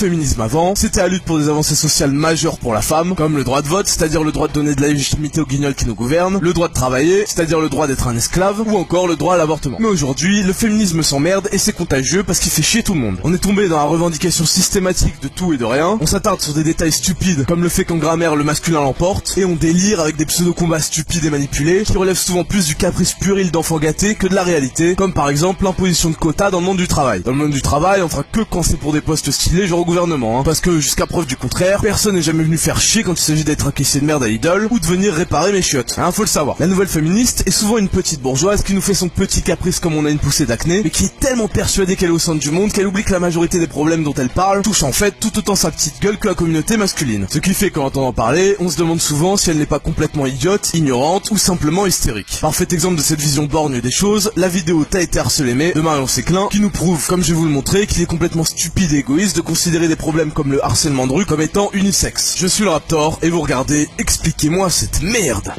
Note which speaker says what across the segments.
Speaker 1: Féminisme avant, c'était la lutte pour des avancées sociales majeures pour la femme, comme le droit de vote, c'est-à-dire le droit de donner de la légitimité aux guignols qui nous gouvernent, le droit de travailler, c'est-à-dire le droit d'être un esclave, ou encore le droit à l'avortement. Mais aujourd'hui, le féminisme s'emmerde et c'est contagieux parce qu'il fait chier tout le monde. On est tombé dans la revendication systématique de tout et de rien, on s'attarde sur des détails stupides, comme le fait qu'en grammaire le masculin l'emporte, et on délire avec des pseudo-combats stupides et manipulés, qui relèvent souvent plus du caprice puéril d'enfant gâté que de la réalité, comme par exemple l'imposition de quotas dans le monde du travail. Dans le monde du travail, on fera que quand c'est pour des postes stylés genre au gouvernement, hein, parce que jusqu'à preuve du contraire, personne n'est jamais venu faire chier quand il s'agit d'être un caissier de merde à Lidl, ou de venir réparer mes chiottes. Hein, faut le savoir. La nouvelle féministe est souvent une petite bourgeoise qui nous fait son petit caprice comme on a une poussée d'acné, mais qui est tellement persuadée qu'elle est au centre du monde qu'elle oublie que la majorité des problèmes dont elle parle touchent en fait tout autant sa petite gueule que la communauté masculine. Ce qui fait qu'en entendant parler, on se demande souvent si elle n'est pas complètement idiote, ignorante ou simplement hystérique. Parfait exemple de cette vision borgne des choses, la vidéo T'as été harcelé mais de Marion Séclin, qui nous prouve, comme je vais vous le montrer, qu'il est complètement stupide et égoïste de considérer des problèmes comme le harcèlement de rue comme étant unisexe. Je suis le Raptor et vous regardez Expliquez-moi cette merde.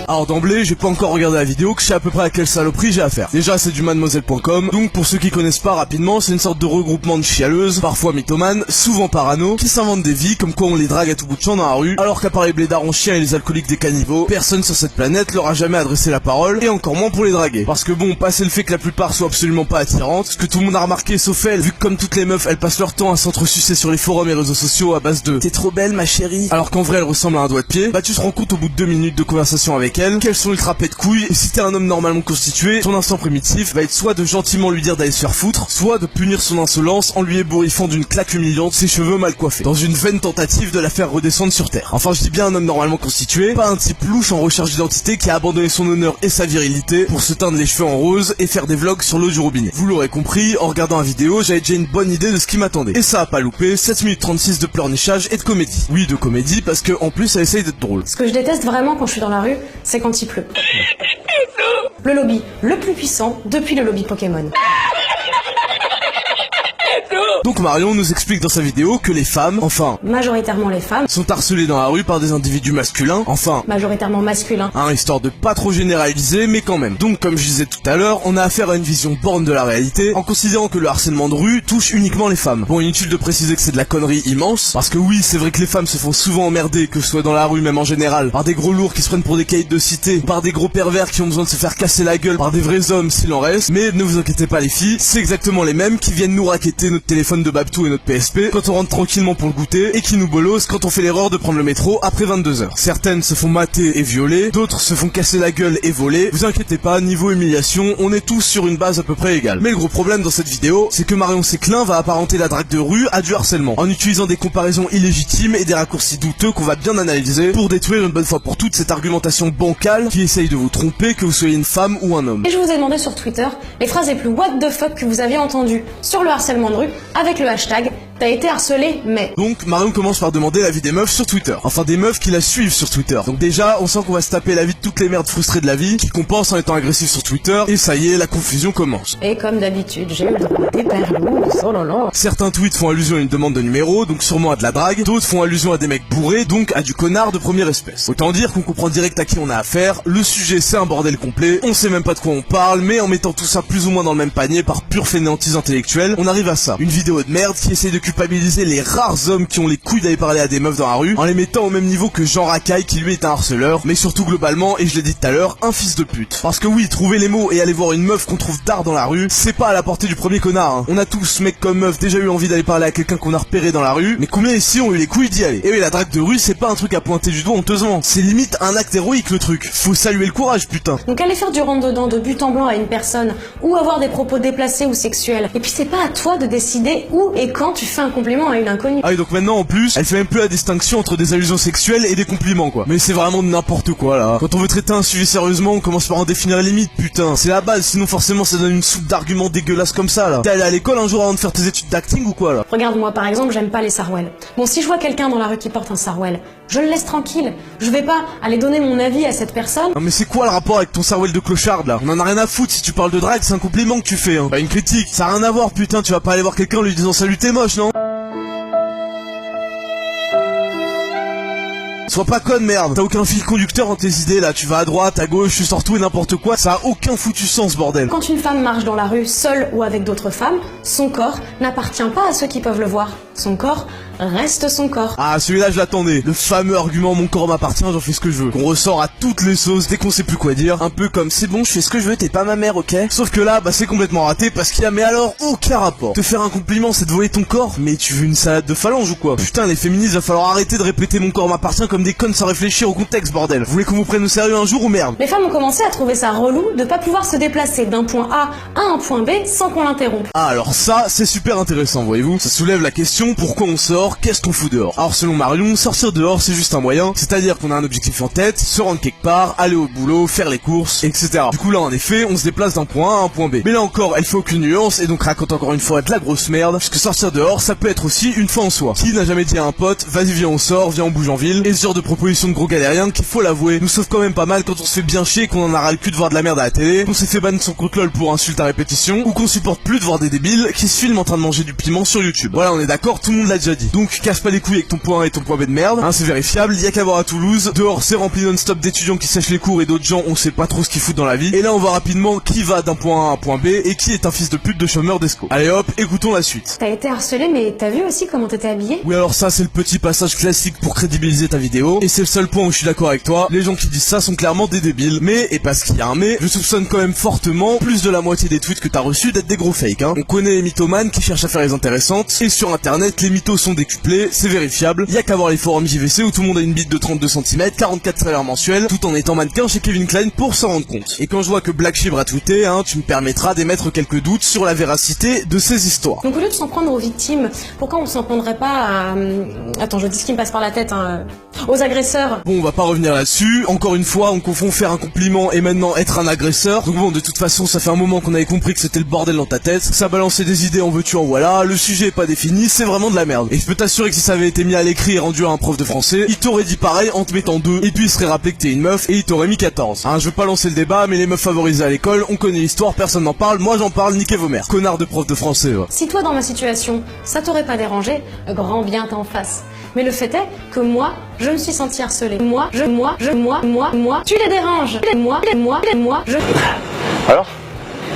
Speaker 1: Alors d'emblée, j'ai pas encore regardé la vidéo, que je sais à peu près à quelle saloperie j'ai affaire. Déjà, c'est du mademoiselle.com, donc pour ceux qui connaissent pas rapidement, c'est une sorte de regroupement de chialeuses, parfois mythomanes, souvent parano, qui s'inventent des vies comme quoi on les drague à tout bout de champ dans la rue, alors qu'à part les blédards en chien et les alcooliques des caniveaux, personne sur cette planète leur a jamais adressé la parole, et encore moins pour les draguer. Parce que bon, passer le fait que la plupart soient absolument pas attirantes, ce que tout le monde a remarqué sauf elle, vu que comme toutes les meufs, elles passent leur temps à s'entresucer sur les forums et réseaux sociaux à base de « T'es trop belle ma chérie », alors qu'en vrai elle ressemble à un doigt de pied, bah tu te rends compte au bout de 2 minutes de conversation avec elle qu'elles sont ultra pète couilles, et si t'es un homme normalement constitué, ton instinct primitif va être soit de gentiment lui dire d'aller se faire foutre, soit de punir son insolence en lui ébouriffant d'une claque humiliante ses cheveux mal coiffés, dans une vaine tentative de la faire redescendre sur terre. Enfin, je dis bien un homme normalement constitué, pas un type louche en recherche d'identité qui a abandonné son honneur et sa virilité pour se teindre les cheveux en rose et faire des vlogs sur l'eau du robinet. Vous l'aurez compris, en regardant la vidéo, j'avais déjà une bonne idée de ce qui m'attendait. Et ça a pas loupé, 7 minutes 36 de pleurnichage et de comédie. Oui, de comédie, parce que en plus elle essaye d'être drôle.
Speaker 2: Ce que je déteste vraiment quand je suis dans la rue, c'est quand il pleut. Le lobby le plus puissant depuis le lobby Pokémon.
Speaker 1: Donc Marion nous explique dans sa vidéo que les femmes, enfin
Speaker 2: majoritairement les femmes,
Speaker 1: sont harcelées dans la rue par des individus masculins, enfin
Speaker 2: majoritairement masculins,
Speaker 1: hein, histoire de pas trop généraliser, mais quand même. Donc comme je disais tout à l'heure, on a affaire à une vision borne de la réalité, en considérant que le harcèlement de rue touche uniquement les femmes. Bon, inutile de préciser que c'est de la connerie immense, parce que oui, c'est vrai que les femmes se font souvent emmerder, que ce soit dans la rue même en général, par des gros lourds qui se prennent pour des caïds de cité, par des gros pervers qui ont besoin de se faire casser la gueule par des vrais hommes s'il en reste, mais ne vous inquiétez pas les filles, c'est exactement les mêmes qui viennent nous raqueter notre téléphone de Babtou et notre PSP quand on rentre tranquillement pour le goûter, et qui nous bolossent quand on fait l'erreur de prendre le métro après 22h. Certaines se font mater et violer, d'autres se font casser la gueule et voler. Vous inquiétez pas, niveau humiliation, on est tous sur une base à peu près égale. Mais le gros problème dans cette vidéo, c'est que Marion Séclin va apparenter la drague de rue à du harcèlement, en utilisant des comparaisons illégitimes et des raccourcis douteux qu'on va bien analyser pour détruire une bonne fois pour toutes cette argumentation bancale qui essaye de vous tromper que vous soyez une femme ou un homme.
Speaker 2: Et je vous ai demandé sur Twitter les phrases les plus what the fuck que vous aviez entendues sur le harcèlement de rue avec le hashtag T'as été harcelé mais...
Speaker 1: Donc Marion commence par demander l'avis des meufs sur Twitter. Enfin des meufs qui la suivent sur Twitter. Donc déjà on sent qu'on va se taper l'avis de toutes les merdes frustrées de la vie qui compensent en étant agressif sur Twitter. Et ça y est, la confusion commence.
Speaker 2: Et comme d'habitude, j'ai eu le droit des perlousses, oh là là.
Speaker 1: Certains tweets font allusion à une demande de numéro, donc sûrement à de la drague. D'autres font allusion à des mecs bourrés, donc à du connard de première espèce. Autant dire qu'on comprend direct à qui on a affaire. Le sujet c'est un bordel complet. On sait même pas de quoi on parle, mais en mettant tout ça plus ou moins dans le même panier par pure fainéantise intellectuelle, on arrive à ça. Une vidéo de merde qui essaye de culpabiliser les rares hommes qui ont les couilles d'aller parler à des meufs dans la rue, en les mettant au même niveau que Jean Racaille qui lui est un harceleur, mais surtout globalement, et je l'ai dit tout à l'heure, un fils de pute. Parce que oui, trouver les mots et aller voir une meuf qu'on trouve tard dans la rue, c'est pas à la portée du premier connard, hein. On a tous, mecs comme meufs, déjà eu envie d'aller parler à quelqu'un qu'on a repéré dans la rue, mais combien ici ont eu les couilles d'y aller? Et oui, la drague de rue, c'est pas un truc à pointer du doigt honteusement, c'est limite un acte héroïque le truc. Faut saluer le courage, putain.
Speaker 2: Donc aller faire du rentre-dedans de but en blanc à une personne, ou avoir des propos déplacés ou sexuels, et puis c'est pas à toi de décider où et quand tu fais un compliment à une inconnue.
Speaker 1: Ah et donc maintenant en plus, elle fait même plus la distinction entre des allusions sexuelles et des compliments quoi. Mais c'est vraiment n'importe quoi là. Quand on veut traiter un sujet sérieusement, on commence par en définir les limites, putain. C'est la base, sinon forcément ça donne une soupe d'arguments dégueulasses comme ça là. T'es allé à l'école un jour avant de faire tes études d'acting ou quoi là?
Speaker 2: Regarde moi par exemple, j'aime pas les sarouels. Bon, si je vois quelqu'un dans la rue qui porte un sarouel, je le laisse tranquille. Je vais pas aller donner mon avis à cette personne.
Speaker 1: Non mais c'est quoi le rapport avec ton sarouel de clochard là? On en a rien à foutre, si tu parles de drague c'est un compliment que tu fais hein. Pas une critique, ça a rien à voir putain, tu vas pas aller voir quelqu'un en lui disant salut t'es moche non? Sois pas conne, merde. T'as aucun fil conducteur dans tes idées là, tu vas à droite, à gauche, tu sors tout et n'importe quoi, ça a aucun foutu sens, bordel.
Speaker 2: Quand une femme marche dans la rue seule ou avec d'autres femmes, son corps n'appartient pas à ceux qui peuvent le voir. Son corps reste son corps.
Speaker 1: Ah, celui-là je l'attendais. Le fameux argument mon corps m'appartient, j'en fais ce que je veux. Qu'on ressort à toutes les sauces dès qu'on sait plus quoi dire. Un peu comme c'est bon, je fais ce que je veux, t'es pas ma mère, ok? Sauf que là, bah c'est complètement raté parce qu'il y a mais alors aucun rapport. Te faire un compliment c'est de voler ton corps, mais tu veux une salade de phalange ou quoi? Putain, les féministes, va falloir arrêter de répéter mon corps m'appartient comme des connes sans réfléchir au contexte, bordel. Vous voulez qu'on vous prenne au sérieux un jour ou merde?
Speaker 2: Les femmes ont commencé à trouver ça relou de pas pouvoir se déplacer d'un point A à un point B sans qu'on l'interrompe.
Speaker 1: Ah, alors ça, c'est super intéressant, voyez-vous. Ça soulève la question, pourquoi on sort, qu'est-ce qu'on fout dehors? Alors selon Marion, sortir dehors c'est juste un moyen, c'est-à-dire qu'on a un objectif en tête, se rendre quelque part, aller au boulot, faire les courses, etc. Du coup là en effet, on se déplace d'un point A à un point B. Mais là encore, elle fait aucune nuance et donc raconte encore une fois de la grosse merde, puisque sortir dehors ça peut être aussi une fin en soi. Qui n'a jamais dit à un pote, vas-y viens on sort, viens on bouge en ville, et ce genre de proposition de gros galériens qu'il faut l'avouer, nous sauve quand même pas mal quand on se fait bien chier, qu'on en a ras le cul de voir de la merde à la télé, qu'on s'est fait ban son compte LOL pour insulte à répétition, ou qu'on supporte plus de voir des débiles qui se filment en train de manger du piment sur YouTube. Voilà, on est d'accord, tout le monde l'a déjà dit. Donc casse pas les couilles avec ton point A et ton point B de merde, hein, c'est vérifiable, y a qu'à voir à Toulouse, dehors c'est rempli non-stop d'étudiants qui sèchent les cours et d'autres gens on sait pas trop ce qu'ils foutent dans la vie, et là on voit rapidement qui va d'un point A à un point B et qui est un fils de pute de chômeur d'esco. Allez hop, écoutons la suite.
Speaker 2: T'as été harcelé, mais t'as vu aussi comment t'étais habillé?
Speaker 1: Oui alors ça c'est le petit passage classique pour crédibiliser ta vidéo, et c'est le seul point où je suis d'accord avec toi, les gens qui disent ça sont clairement des débiles, mais, et parce qu'il y a un mais, je soupçonne quand même fortement plus de la moitié des tweets que t'as reçus d'être des gros fakes, hein. On connaît les mythomanes qui cherchent à faire les intéressantes, et sur internet les mythos sont décuplés, c'est vérifiable, y a qu'à voir les forums JVC où tout le monde a une bite de 32 cm, 44 salaires mensuels, tout en étant mannequin chez Kevin Klein pour s'en rendre compte. Et quand je vois que Black Sheep a tweeté, hein, tu me permettras d'émettre quelques doutes sur la véracité de ces histoires.
Speaker 2: Donc au lieu de s'en prendre aux victimes, pourquoi on s'en prendrait pas à... Attends, je dis ce qui me passe par la tête, hein, aux agresseurs?
Speaker 1: Bon, on va pas revenir là-dessus, encore une fois, on confond faire un compliment et maintenant être un agresseur. Donc bon, de toute façon, ça fait un moment qu'on avait compris que c'était le bordel dans ta tête, ça balançait des idées en veux-tu en voilà, le sujet est pas défini, c'est vraiment de la merde. Et je peux t'assurer que si ça avait été mis à l'écrit et rendu à un prof de français, il t'aurait dit pareil en te mettant 2, et puis il serait rappelé que t'es une meuf, et il t'aurait mis 14. Hein, je veux pas lancer le débat, mais les meufs favorisées à l'école, on connaît l'histoire, personne n'en parle, moi j'en parle, niquez vos mères. Connard de prof de français, ouais.
Speaker 2: Si toi dans ma situation, ça t'aurait pas dérangé, grand bien t'en face. Mais le fait est que moi, je me suis sentie harcelée. Moi, tu les déranges. Moi, je...
Speaker 3: Alors ?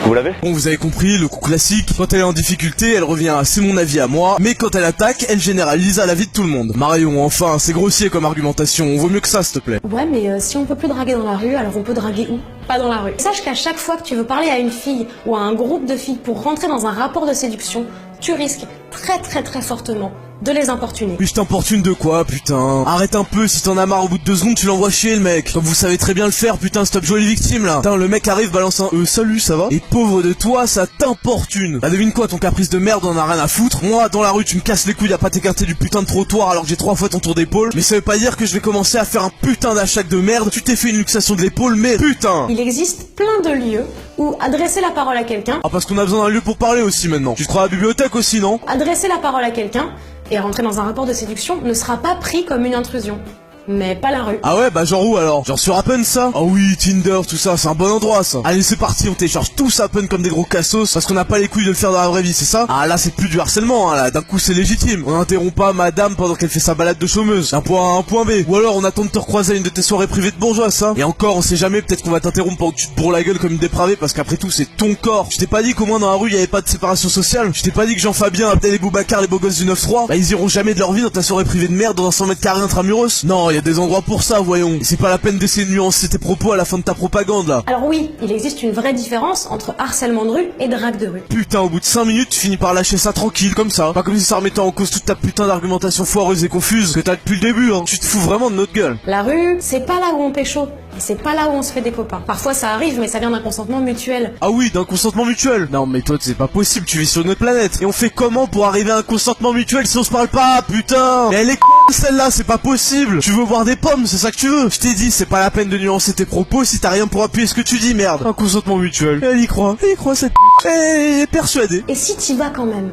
Speaker 3: Vous l'avez ?
Speaker 1: Bon, vous avez compris, le coup classique, quand elle est en difficulté, elle revient à c'est mon avis à moi, mais quand elle attaque, elle généralise à l'avis de tout le monde. Marion, enfin, c'est grossier comme argumentation, on vaut mieux que ça, s'il te plaît.
Speaker 2: Ouais, mais si on peut plus draguer dans la rue, alors on peut draguer où? Pas dans la rue. Sache qu'à chaque fois que tu veux parler à une fille ou à un groupe de filles pour rentrer dans un rapport de séduction, tu risques très fortement de les importuner.
Speaker 1: Puis je t'importune de quoi, putain? Arrête un peu, si t'en as marre au bout de 2 secondes, tu l'envoies chier le mec. Comme vous savez très bien le faire, putain, stop jouer les victimes là. Putain, le mec arrive, balance un salut, ça va? Et pauvre de toi, ça t'importune. Bah devine quoi, ton caprice de merde, on en a rien à foutre. Moi, dans la rue, tu me casses les couilles à pas t'écarter du putain de trottoir alors que j'ai 3 fois ton tour d'épaule. Mais ça veut pas dire que je vais commencer à faire un putain d'achat de merde. Tu t'es fait une luxation de l'épaule, mais putain!
Speaker 2: Il existe plein de lieux où adresser la parole à quelqu'un...
Speaker 1: Ah, parce qu'on a besoin d'un lieu pour parler aussi maintenant. Tu te crois à la bibliothèque aussi, non?
Speaker 2: Adresser la parole à quelqu'un et rentrer dans un rapport de séduction ne sera pas pris comme une intrusion. Mais pas la rue.
Speaker 1: Ah ouais, bah genre où alors? Genre sur Happen ça? Ah oui, Tinder, tout ça, c'est un bon endroit ça. Allez, c'est parti, on télécharge tous Happen comme des gros cassos parce qu'on n'a pas les couilles de le faire dans la vraie vie, c'est ça? Ah là, c'est plus du harcèlement, hein, là, d'un coup c'est légitime. On n'interrompt pas madame pendant qu'elle fait sa balade de chômeuse. D'un point A à un point B. Ou alors on attend de te recroiser à une de tes soirées privées de bourgeois, ça. Et encore, on sait jamais, peut-être qu'on va t'interrompre pendant que tu te bourres la gueule comme une dépravée parce qu'après tout, c'est ton corps. Je t'ai pas dit qu'au moins dans la rue, y avait pas de séparation sociale. Je t'ai pas dit que Jean-Fabien, Abdel et Boubacar, les beaux gosses du 9-3, bah ils iront jamais de leur vie dans ta soirée privée de merde dans un 100 mètres carrés intramuros. Non, y a des endroits pour ça. Voyons, et c'est pas la peine d'essayer de nuancer tes propos à la fin de ta propagande là.
Speaker 2: Alors oui, il existe une vraie différence entre harcèlement de rue et drague de rue.
Speaker 1: Putain, au bout de 5 minutes, tu finis par lâcher ça tranquille comme ça. Pas comme si ça remettait en cause toute ta putain d'argumentation foireuse et confuse que t'as depuis le début, hein. Tu te fous vraiment de notre gueule.
Speaker 2: La rue, c'est pas là où on pécho. C'est pas là où on se fait des copains. Parfois ça arrive, mais ça vient d'un consentement mutuel.
Speaker 1: Ah oui, d'un consentement mutuel. Non mais toi c'est pas possible, tu vis sur une autre planète. Et on fait comment pour arriver à un consentement mutuel si on se parle pas, putain? Mais elle est celle-là, c'est pas possible. Tu veux voir des pommes, c'est ça que tu veux? Je t'ai dit, c'est pas la peine de nuancer tes propos si t'as rien pour appuyer ce que tu dis, merde. Un consentement mutuel. Elle y croit cette elle est persuadée.
Speaker 2: Et si t'y vas quand même,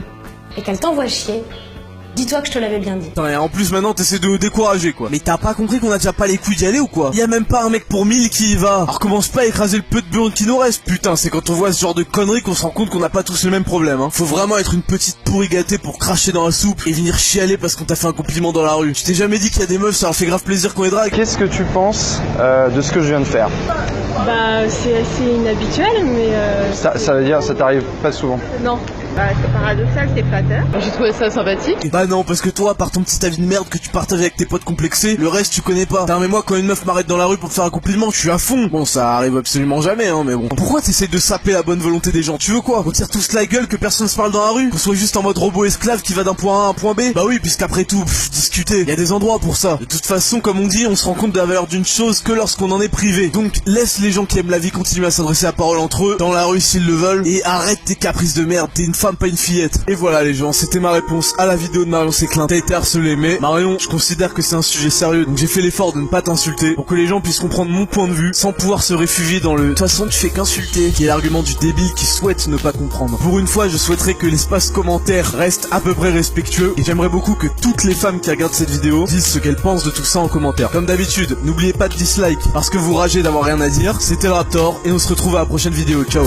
Speaker 2: et qu'elle t'envoie chier, Dis-toi que je te l'avais bien dit.
Speaker 1: Putain, et en plus maintenant t'essaies de nous décourager quoi. Mais t'as pas compris qu'on a déjà pas les couilles d'y aller ou quoi? Y a même pas un mec pour 1000 qui y va. Alors commence pas à écraser le peu de burnes qui nous reste. Putain, c'est quand on voit ce genre de conneries qu'on se rend compte qu'on n'a pas tous le même problème, hein. Faut vraiment être une petite pourri gâtée pour cracher dans la soupe et venir chialer parce qu'on t'a fait un compliment dans la rue. Je t'ai jamais dit qu'il y a des meufs, ça leur fait grave plaisir qu'on les drague.
Speaker 3: Qu'est-ce que tu penses de ce que je viens de faire?
Speaker 4: Bah c'est assez inhabituel mais
Speaker 3: Ça veut dire ça t'arrive pas souvent?
Speaker 4: non. Bah c'est paradoxal, c'est flatteur. J'ai trouvé ça sympathique.
Speaker 1: Et bah non, parce que toi, par ton petit avis de merde que tu partages avec tes potes complexés, le reste tu connais pas. Putain, mais moi quand une meuf m'arrête dans la rue pour te faire un compliment, je suis à fond. Bon, ça arrive absolument jamais, hein, mais bon. Pourquoi t'essayes de saper la bonne volonté des gens? Tu veux quoi? Qu'on tire tous la gueule, que personne se parle dans la rue? Qu'on soit juste en mode robot esclave qui va d'un point A à un point B? Bah oui, puisqu'après tout, discuter, y a des endroits pour ça. De toute façon, comme on dit, on se rend compte de la valeur d'une chose que lorsqu'on en est privé. Donc, laisse les gens qui aiment la vie continuer à s'adresser la parole entre eux, dans la rue s'ils le veulent, et arrête tes caprices de merde, t'es une femme, pas une fillette. Et voilà les gens, c'était ma réponse à la vidéo de Marion Séclin. T'as été harcelé, mais Marion, je considère que c'est un sujet sérieux, donc j'ai fait l'effort de ne pas t'insulter, pour que les gens puissent comprendre mon point de vue, sans pouvoir se réfugier dans le « de toute façon tu fais qu'insulter », qui est l'argument du débile qui souhaite ne pas comprendre. Pour une fois, je souhaiterais que l'espace commentaire reste à peu près respectueux, et j'aimerais beaucoup que toutes les femmes qui regardent cette vidéo disent ce qu'elles pensent de tout ça en commentaire. Comme d'habitude, n'oubliez pas de dislike, parce que vous ragez d'avoir rien à dire. C'était le Raptor, et on se retrouve à la prochaine vidéo. Ciao.